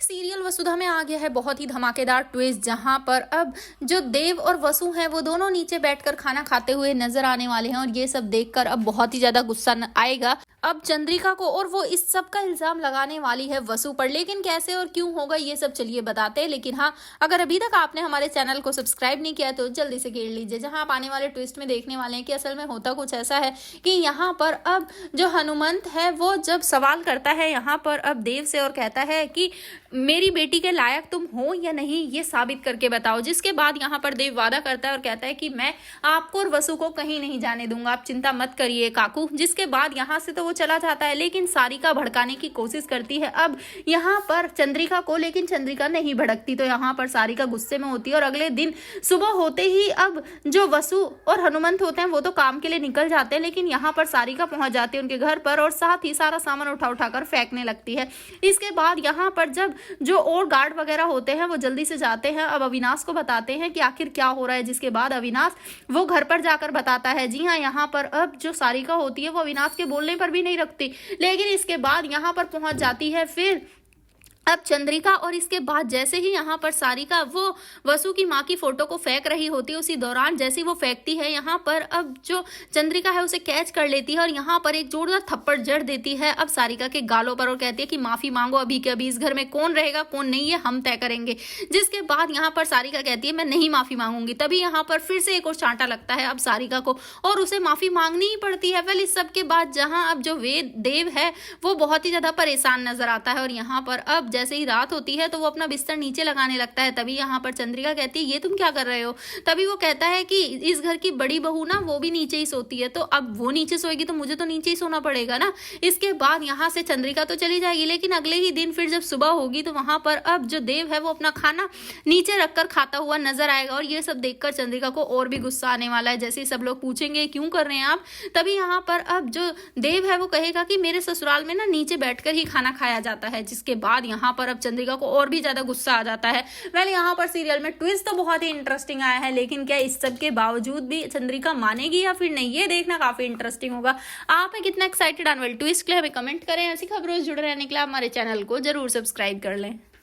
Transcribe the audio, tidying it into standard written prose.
Serial वसुधा में आ गया है बहुत ही धमाकेदार ट्विस्ट, जहां पर अब जो देव और वसु हैं वो दोनों नीचे बैठकर खाना खाते हुए नजर आने वाले हैं। और ये सब देखकर अब बहुत ही ज्यादा गुस्सा आएगा अब चंद्रिका को, और वो इस सब का इल्जाम लगाने वाली है वसु पर। लेकिन कैसे और क्यों होगा ये सब चलिए बताते हैं। लेकिन हाँ, अगर अभी तक आपने हमारे चैनल को सब्सक्राइब नहीं किया तो जल्दी से कर लीजिए, जहां आप आने वाले ट्विस्ट में देखने वाले हैं कि असल में होता कुछ ऐसा है कि यहाँ पर अब जो हनुमंत है वो जब सवाल करता है यहाँ पर अब देव से और कहता है कि मेरी बेटी के लायक तुम हो या नहीं, ये साबित करके बताओ। जिसके बाद यहाँ पर देव वादा करता है और कहता है कि मैं आपको और वसु को कहीं नहीं जाने दूंगा, आप चिंता मत करिए काकू। जिसके बाद यहाँ से तो वो चला जाता है, लेकिन सारिका भड़काने की कोशिश करती है अब यहाँ पर चंद्रिका को, लेकिन चंद्रिका नहीं भड़कती। तो यहाँ पर सारिका गुस्से में होती है और अगले दिन सुबह होते ही अब जो वसु और हनुमंत होते हैं वो तो काम के लिए निकल जाते हैं, लेकिन यहाँ पर सारिका पहुंच जाती है उनके घर पर और साथ ही सारा सामान उठा उठाकर फेंकने लगती है। इसके बाद यहाँ पर जब जो और गार्ड वगैरह होते हैं वो जल्दी से जाते हैं, अब अविनाश को बताते हैं कि आखिर क्या हो रहा है। जिसके बाद अविनाश वो घर पर जाकर बताता है। जी हाँ, यहाँ पर अब जो सारिका होती है वो अविनाश के बोलने पर भी नहीं रखती, लेकिन इसके बाद यहाँ पर पहुंच जाती है फिर अब चंद्रिका। और इसके बाद जैसे ही यहाँ पर सारिका वो वसु की माँ की फोटो को फेंक रही होती है, उसी दौरान जैसे वो फेंकती है यहाँ पर अब जो चंद्रिका है उसे कैच कर लेती है और यहाँ पर एक जोरदार थप्पड़ जड़ देती है अब सारिका के गालों पर और कहती है कि माफी मांगो अभी के अभी, इस घर में कौन रहेगा कौन नहीं है हम तय करेंगे। जिसके बाद यहाँ पर सारिका कहती है मैं नहीं माफी मांगूंगी। तभी यहाँ पर फिर से एक और चांटा लगता है अब सारिका को और उसे माफी मांगनी ही पड़ती है। वेल, इस सब के बाद जहाँ अब जो देव है वो बहुत ही ज्यादा परेशान नजर आता है और यहाँ पर अब जैसे ही रात होती है तो वो अपना बिस्तर नीचे लगाने लगता है। तभी यहाँ पर चंद्रिका कहती है ये तुम क्या कर रहे हो। तभी वो कहता है कि इस घर की बड़ी बहू ना वो भी नीचे ही सोती है, तो अब वो नीचे सोएगी तो मुझे तो नीचे ही सोना पड़ेगा ना। इसके बाद यहाँ से चंद्रिका तो चली जाएगी, लेकिन अगले ही दिन फिर जब सुबह होगी तो वहां पर अब जो देव है वो अपना खाना नीचे रखकर खाता हुआ नजर आएगा। और ये सब देखकर चंद्रिका को और भी गुस्सा आने वाला है। जैसे ही सब लोग पूछेंगे क्यों कर रहे हैं आप, तभी यहाँ पर अब जो देव है वो कहेगा कि मेरे ससुराल में ना नीचे बैठकर ही खाना खाया जाता है। जिसके बाद यहाँ पर अब चंद्रिका को और भी ज्यादा गुस्सा आ जाता है। वेल, यहाँ पर सीरियल में ट्विस्ट तो बहुत ही इंटरेस्टिंग आया है, लेकिन क्या इस सब के बावजूद भी चंद्रिका मानेगी या फिर नहीं, ये देखना काफी इंटरेस्टिंग होगा। आप है कितना एक्साइटेड आने वाले ट्विस्ट के लिए हमें कमेंट करें। ऐसी खबरों से जुड़े रहने के लिए हमारे चैनल को जरूर सब्सक्राइब कर लें।